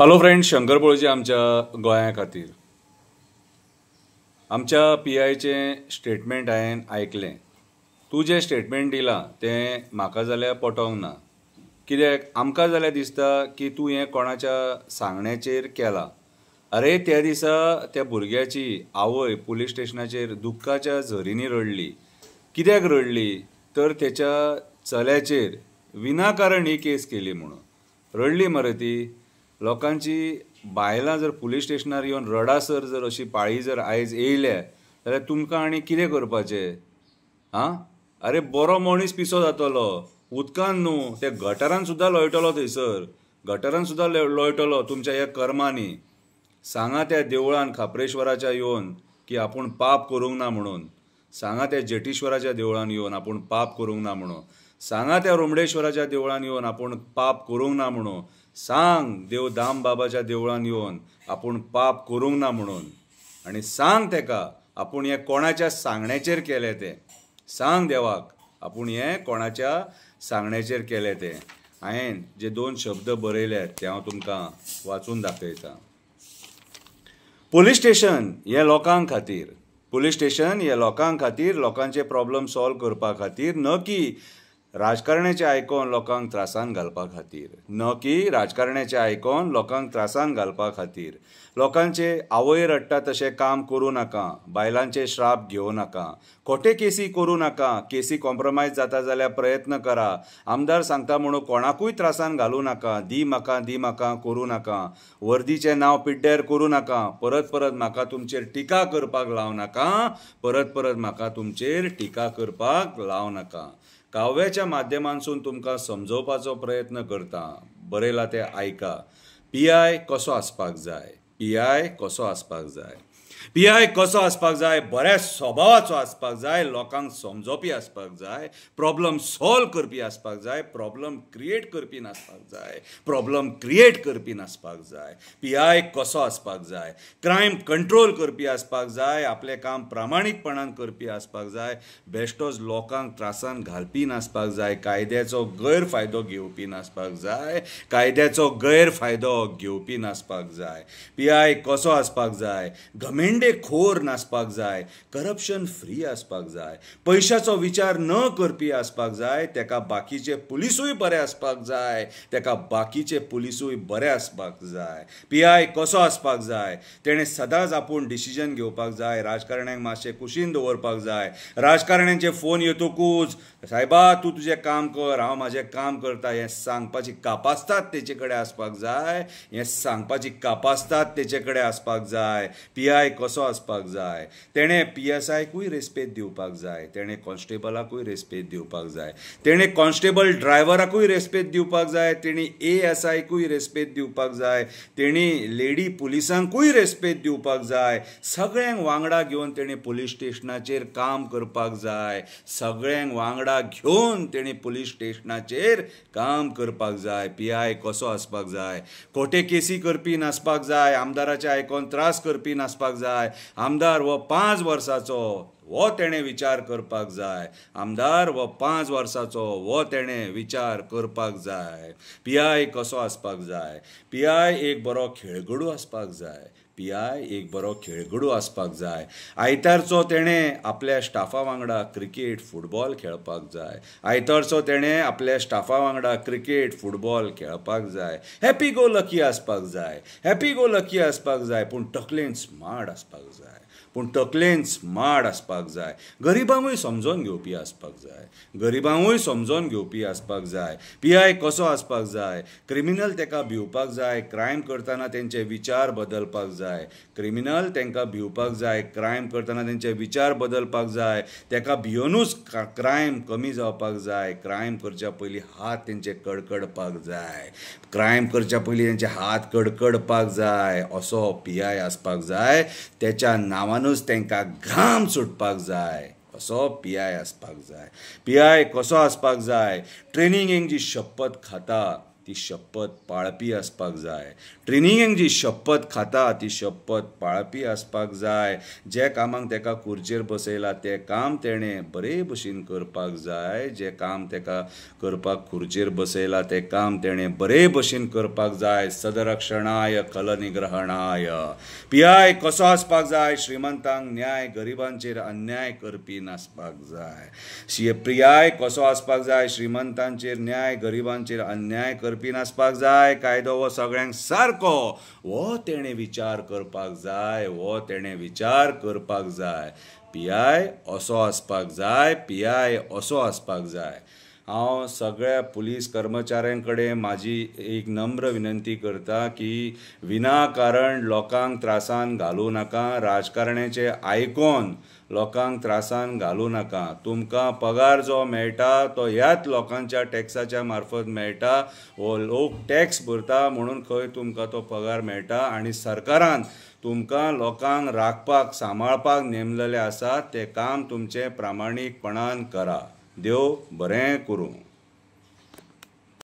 Hello friends, Shankar पळोवची आमच्या गोंया खातीर आमच्या पीआयचे स्टेटमेंट हांवें आयकलें. तूं जें स्टेटमेंट दिलां तें म्हाका जाल्यार पटोंक ना. कित्याक आमकां जाल्यार दिसता की तूं हें कोणाच्या सांगण्याचेर केलां. अरे त्या दिसा त्या भुरग्याची आवय पुलीस स्टेशनाचेर दुख्खाच्या झरींनी रडली. कित्याक रडली तर तेच्या चल्याचेर विनाकारण ही केस केली म्हणून रडली मरे ती. लोकांची बायलां जर पुलीस स्टेशनार येवन रडासर जर अशी पाळी जर आयज येयल्या जाल्यार तुमकां आनी कितें करपाचें? अरे बरो मनीस पिसो जातलो उदकान न्हू, ते गटारान सुद्दां लोळटलो थंयसर, गटारान सुद्दां लोळटलो तुमच्या ह्या कर्मांनी. सांगा त्या देवळान खापरेश्वराच्या येवन की आपूण पाप करूंक ना म्हणून. सांगा त्या जेटीश्वराच्या देवळान येवन आपूण पाप करूंक ना म्हणून. सांगा त्या रोमडेश्वराच्या देवळान येवन आपूण पाप करूंक ना म्हणून. सांग देव दाम बाबाच्या देवळान येवन आपूण पाप करूंक ना म्हणून. आनी सांग तेका आपूण हें कोणाच्या सांगण्याचेर केलें तें. सांग देवाक आपूण हें कोणाच्या सांगण्याचेर केलें तें. हांवें जे 2 शब्द बरयल्यात ते हांव तुमकां वाचून दाखयतां. पुलीस स्टेशन हें लोकांक खातीर, पुलीस स्टेशन हें लोकांक खातीर, लोकांचे प्रॉब्लेम सॉल्व करपा खातीर, न की राजकारण्याचें आयकोन लोकांक त्रासान घालपा खातीर, न की राजकारण्याचें आयकोन लोकांक त्रासान घालपा खातीर. लोकांचे आवय रडटा तशें काम करूं नाका, बायलांचे श्राप घेवं नाका, खोटे केसी करूं नाका, केसी कॉम्प्रमायज जाता जाल्यार प्रयत्न करा. आमदार सांगता म्हणून कोणाकूय त्रासान घालूं नाका. दी म्हाका करूं नाका. वर्दीचें नांव पिड्ड्यार करूं नाका. परत परत म्हाका तुमचेर टिका करपाक लावं नाका. परत परत म्हाका तुमचेर टिका करपाक लावं नाका. काव्याच्या माध्यमांतसून तुमकां समजोवपाचो प्रयत्न करता. बरयलां तें आयका. पीआय कसो आसपाक जाय, पीआय कसो आसपाक जाय, पीआय कसो आसपाक जाय. बऱ्या स्वभावाचो आसपाक जाय, लोकांक समजोवपी आसपाक जाय, प्रॉब्लम सॉल्व करपी आसपाक जाय, प्रॉब्लम क्रिएट करपी नासपाक जाय, प्रॉब्लम क्रिएट करपी नासपाक जाय. पीआय कसो आसपाक जाय. क्रायम कंट्रोल करपी आसपाक जाय, आपलें काम प्रामाणीकपणान करपी आसपाक जाय, बेश्टोच लोकांक त्रासान घालपी नासपाक जाय, कायद्याचो गैरफायदो घेवपी नासपाक जाय, कायद्याचो गैरफायदो घेवपी नासपाक जाय. पीआय कसो आसपाक जाय. खोर नासपाक जाय, करप्शन फ्री आसपाक जाय, पयशाचो विचार न करपी आसपाक जाय, तेका बाकीचे पुलिसूय बरे आसपाक जाय, तेका बाकीचे पुलिसूय बरे आसपाक जाय. पीआय कसो आसपाक जाय. तेणें सदांच आपूण डिसिजन घेवपाक जाय. राजकारण्यांक मातशें कुशीन दवरपाक जाय. राजकारण्यांचे फोन येतकूच सायबा तूं तुजें काम कर, हांव म्हाजें काम करता हें सांगपाची कापास्ताद तेचे कडेन आसपाक जाय. हें सांगपाची कापास्ताद तेचे कडेन आसपाक जाय. पीआय कसो आसपाक जाय. तेणें PSIकूय रेस्पेद दिवपाक जाय, तेणें कॉन्स्टेबलाकूय रेस्पेद दिवपाक जाय, तेणें कॉन्स्टेबल ड्रायव्हराकूय रेस्पेद दिवपाक जाय, तेणी ASIकूय रेस्पेद दिवपाक जाय, तेणी लेडी पुलिसांकूय रेस्पेद दिवपाक जाय. सगळ्यांक वांगडा घेवन तेणी पुलीस स्टेशनाचेर काम करपाक जाय. सगळ्यांक वांगडा घेवन तेणी पुलीस स्टेशनाचेर काम करपाक जाय. पीआय कसो आसपाक जाय. खोटे केसी करपी नासपाक जाय, आमदाराचे आयकोन त्रास करपी नासपाक जाय. आमदार हो 5 वर्साचो हो तेणें विचार करपाक जाय. आमदार हो 5 वर्साचो हो तेणें विचार करपाक जाय. पीआय कसो आसपाक जाय. पीआय एक बरो खेळगडू आसपाक जाय. पीआय एक बरो खेळगडू आसपाक जाय. आयतारचो तेणें आपल्या स्टाफा वांगडा क्रिकेट फुटबॉल खेळपाक जाय. आयतारचो तेणें आपल्या स्टाफा वांगडा क्रिकेट फुटबॉल खेळपाक जाय. हॅपी गो लकी आसपाक जाय. हॅपी गो लकी आसपाक जाय, पूण तकलेन स्मार्ट आसपाक जाय. पूण तकलेन स्मार्ट आसपाक जाय. गरिबांकूय समजोन घेवपी आसपाक जाय. गरिबांकूय समजोन घेवपी आसपाक जाय. पीआय कसो आसपाक जाय. क्रिमिनल तेका भिवपाक जाय. क्रायम करतना तेंचे विचार बदलपाक जाय. क्रिमिनल तेंकां भिवपाक जाय. क्रायम करतना तेंचे विचार बदलपाक जाय. तेका भिवनूच क्रायम कमी जावपाक जाय. क्रायम करच्या पयलीं हात तेंचे कडकडपाक जाय. क्रायम करच्या पयलीं तेंचे हात कडकडपाक जाय. असो पीआय आसपाक जाय. तेच्या नांवानूच तेंकां घाम सुटपाक जाय. असो पीआय आसपाक जाय. पीआय कसो आसपाक जाय. ट्रेनिंगेक जी शपथ खाता ती शपथ पाळपी आसपाक जाय. ट्रेनिंगेक जी शपथ खाता ती शपथ पाळपी आसपाक जाय. जे कामाक तेका खुर्चेर बसयला ते काम तेणें बरे भशेन करपाक जाय. जे काम तेका करपाक खुर्चेर बसयला ते काम तेणें बरे भशेन करपाक जाय. सदरक्षणाय खलनिग्रहणाय. पीआय कसो आसपाक जाय? श्रीमंतांक न्याय, गरिबांचेर अन्याय करपी नासपाक जाय. पीआय कसो आसपाक जाय? श्रीमंतांचेर न्याय, गरिबांचेर अन्याय करपी नासपाक जाय. कायदो हो सगळ्यांक सारको हो तेणें विचार करपाक जाय. हो तेणें विचार करपाक जाय. पीआय असो आसपाक जाय. पीआय असो आसपाक जाय. हांव सगळ्या पुलीस कर्मचाऱ्यां कडेन म्हाजी एक नम्र विनंती करता की विनाकारण लोकांक त्रासान घालूं नाका. राजकारण्याचें आयकून लोकांक त्रासान घालूं नाका. तुमकां पगार जो मेळटा तो ह्याच लोकांच्या टॅक्साच्या मार्फत मेळटा. हो लोक टॅक्स भरता म्हणून खंय तुमकां तो पगार मेळटा आनी सरकारान तुमकां लोकांक राखपाक सांबाळपाक नेमलेले आसा. तें काम तुमचें प्रामाणीकपणान करा. देव बरें करूं.